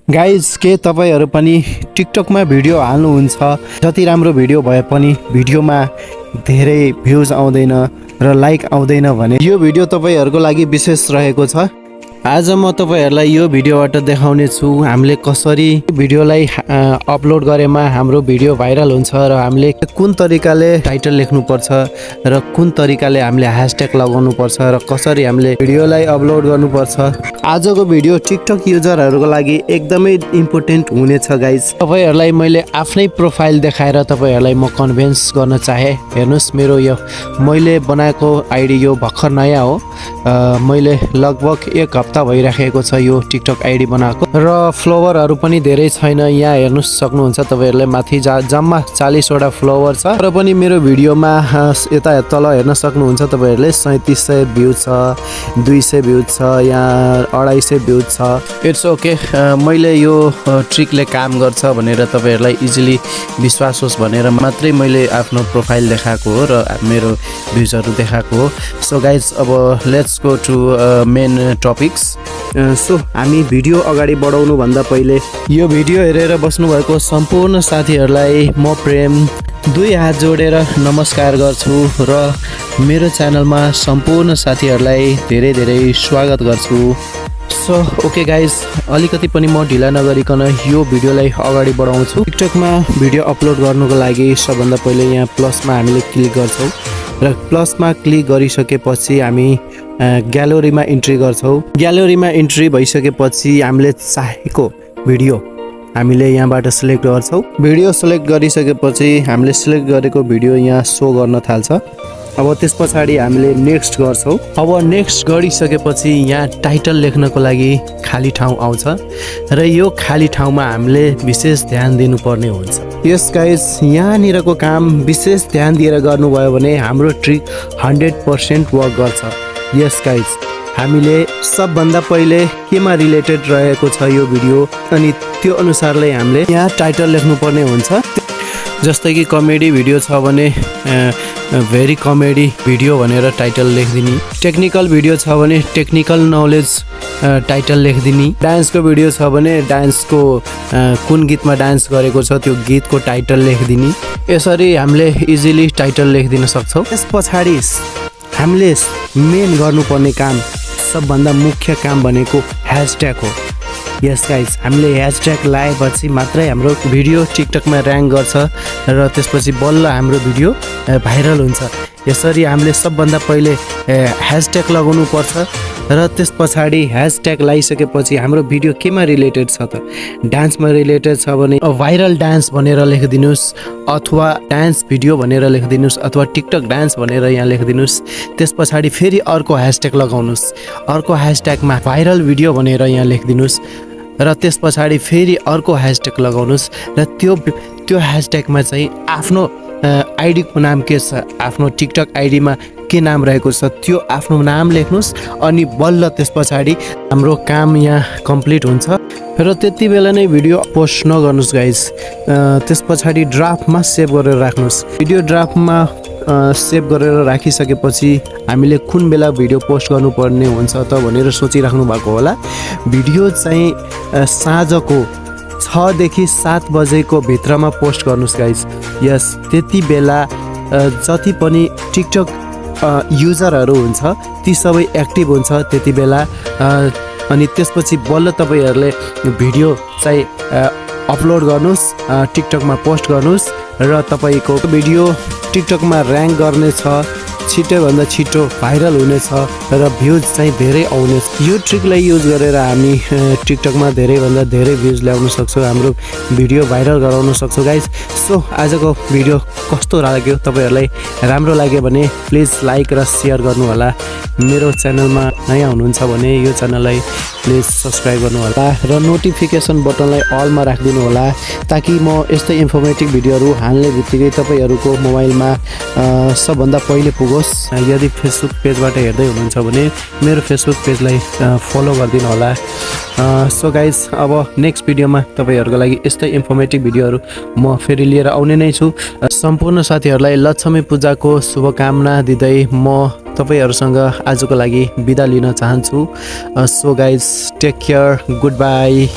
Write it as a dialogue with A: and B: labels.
A: Guys के तपाईहरु पनि टिकटकमा भिडियो हाल्नुहुन्छ जति राम्रो भिडियो भए पनि भिडियोमा धेरै भ्युज आउँदैन र लाइक आउँदैन भने यो भिडियो तपाईहरुको लागि विशेष रहेको छ। आज म तपाईहरुलाई यो भिडियोबाट देखाउने छु हामीले कसरी भिडियोलाई अपलोड गरेमा हाम्रो भिडियो भाइरल हुन्छ र हामीले कुन तरिकाले टाइटल लेख्नु पर्छ र कुन तरिकाले हामीले ह्याशट्याग लगाउनु पर्छ र कसरी हामीले भिडियोलाई अपलोड गर्नु पर्छ। आजको भिडियो टिकटक युजरहरुको लागि एकदमै इम्पोर्टेन्ट हुनेछ गाइज। तपाईहरुलाई मैले आफ्नै प्रोफाइल देखाएर तपाईहरुलाई म कन्भिन्स गर्न चाहे। हेर्नुस् मेरो यो मैले बनाएको आइडी यो भर्खर नयाँ हो। मैले लगभग एक हप्ता भइराखेको छ यो टिकटक आइडी बनाएको र फ्लोवरहरु पनि धेरै छैन। यहाँ हेर्नु सक्नुहुन्छ तपाईहरुले माथि जम्मा 40 वटा फ्लोवर छ र पनि मेरो भिडियोमा यता तल हेर्न सक्नुहुन्छ तपाईहरुले 3700 भ्यू छ, 200 भ्यू छ, यहाँ 250 भ्यू छ। It's okay. मैले यो ट्रिकले काम गर्छ भनेर तपाईहरुलाई इजिली विश्वास होस् भनेर मात्रै मैले आफ्नो प्रोफाइल देखाएको हो र मेरो भ्यूजहरु देखाएको हो। सो गाइज अब let's go to main topics. So हामी भिडियो अगाडि बढाउनु भन्दा पहिले यो भिडियो हेरेर बस्नु भएको सम्पूर्ण साथीहरुलाई म प्रेम दुई हात जोडेर नमस्कार गर्छु र मेरो च्यानलमा सम्पूर्ण साथीहरुलाई धेरै धेरै स्वागत गर्छु। सो ओके गाइज, अलिकति पनि म ढिला नगरिकन यो भिडियोलाई अगाडि बढाउँछु। टिकटकमा भिडियो अपलोड गर्नुको लागि सबभन्दा पहिले यहाँ प्लसमा हामीले क्लिक गर्छौँ र प्लसमा क्लिक गरिसकेपछि हामी ग्यालरीमा इन्ट्री गर्छौँ। ग्यालरीमा इन्ट्री भइसकेपछि हामीले चाहेको भिडियो हामीले यहाँबाट सिलेक्ट गर्छौँ। भिडियो सिलेक्ट गरिसकेपछि हामीले सिलेक्ट गरेको भिडियो यहाँ सो गर्न थाल्छ। अब त्यस पछाडि हामीले नेक्स्ट गर्छौँ। अब नेक्स्ट गरिसकेपछि यहाँ टाइटल लेख्नको लागि खाली ठाउँ आउँछ र यो खाली ठाउँमा हामीले विशेष ध्यान दिनुपर्ने हुन्छ। यस गाइज, यहाँनिरको काम विशेष ध्यान दिएर गर्नुभयो भने हाम्रो ट्रिक 100% वर्क गर्छ। यस गाइज, हामीले सबभन्दा पहिले केमा रिलेटेड रहेको छ यो भिडियो अनि त्यो अनुसारले हामीले यहाँ टाइटल लेख्नुपर्ने हुन्छ। जस्तै कि कमेडी भिडियो छ भने भेरी कमेडी भिडियो भनेर टाइटल लेखिदिने। टेक्निकल भिडियो छ भने टेक्निकल नलेज टाइटल लेखिदिने। डान्सको भिडियो छ भने डान्सको कुन गीतमा डान्स गरेको छ त्यो गीतको टाइटल लेखिदिने। यसरी हामीले इजिली टाइटल लेखिदिन सक्छौँ। त्यस पछाडि हामीले मेन गर्नुपर्ने काम, सबभन्दा मुख्य काम भनेको ह्याशट्याग हो। यस गाइज, हामीले ह्याशट्याग लगाएपछि मात्रै हाम्रो भिडियो टिकटकमा र्याङ्क गर्छ र त्यसपछि बल्ल हाम्रो भिडियो भाइरल हुन्छ। यसरी हामीले सबभन्दा पहिले ह्याशट्याग लगाउनु पर्छ र त्यस पछाडि ह्याशट्याग लगाइसकेपछि हाम्रो भिडियो केमा रिलेटेड छ त? डान्समा रिलेटेड छ भने भाइरल डान्स भनेर लेखिदिनुस् अथवा डान्स भिडियो भनेर लेखिदिनुस् अथवा टिकटक डान्स भनेर यहाँ लेखिदिनुस्। त्यस पछाडि फेरि अर्को ह्याशट्याग लगाउनुस्। अर्को ह्याशट्यागमा भाइरल भिडियो भनेर यहाँ लेखिदिनुस् र त्यस पछाडि फेरि अर्को ह्याशट्याग लगाउनुस् र त्यो ह्याशट्यागमा चाहिँ आफ्नो आइडीको नाम के छ, आफ्नो टिकटक आइडीमा के नाम रहेको छ त्यो आफ्नो नाम लेख्नुस् अनि बल्ल त्यस पछाडि हाम्रो काम यहाँ कम्प्लिट हुन्छ र त्यति बेला नै भिडियो पोस्ट नगर्नुस् गाइज। त्यस पछाडि ड्राफ्टमा सेभ गरेर राख्नुस्। भिडियो ड्राफ्टमा सेभ गरेर राखिसकेपछि हामीले कुन बेला भिडियो पोस्ट गर्नुपर्ने हुन्छ त भनेर सोचिराख्नु भएको होला। भिडियो चाहिँ साँझको 6 देखि 7 बजेको भित्रमा पोस्ट गर्नुस् गाइज। यस, त्यति बेला जति पनि टिकटक युजरहरू हुन्छ ती सबै एक्टिभ हुन्छ त्यति बेला। अनि त्यसपछि बल्ल तपाईहरुले भिडियो चाहिँ अपलोड गर्नुस्, टिकटकमा पोस्ट गर्नुस् र तपाईको भिडियो टिकटकमा र्याङ्क गर्ने छ, छिटोभन्दा छिटो भाइरल हुनेछ र भ्युज चाहिँ धेरै आउनेछ। यो ट्रिकलाई युज गरेर हामी टिकटकमा धेरैभन्दा धेरै भ्युज ल्याउन सक्छौँ, हाम्रो भिडियो भाइरल गराउन सक्छौँ गाइज। सो आजको भिडियो कस्तो लाग्यो? तपाईहरुलाई राम्रो लाग्यो भने प्लिज लाइक र सेयर गर्नु होला। मेरो च्यानलमा नयाँ हुनुहुन्छ भने यो च्यानललाई प्लिज सब्स्क्राइब गर्नु होला र नोटिफिकेसन बटनलाई अलमा राखिदिनु होला ताकि म यस्तै इन्फर्मेटिभ भिडियोहरू हाल्ने बित्तिकै तपाईहरुको मोबाइलमा सबभन्दा पहिले पुगोस्। यदि फेसबुक पेजबाट हेर्दै हुनुहुन्छ भने मेरो फेसबुक पेजलाई फलो गरिदिनु होला। सो गाइज, अब नेक्स्ट भिडियोमा तपाईहरुको लागि यस्तै इन्फर्मेटिभ भिडियोहरू म फेरि लिएर आउने नै छु। सम्पूर्ण साथीहरुलाई लक्ष्मी पूजाको शुभकामना दिँदै म तपाईहरुसँग आजको लागि बिदा लिन चाहन्छु। So guys, take care, good by.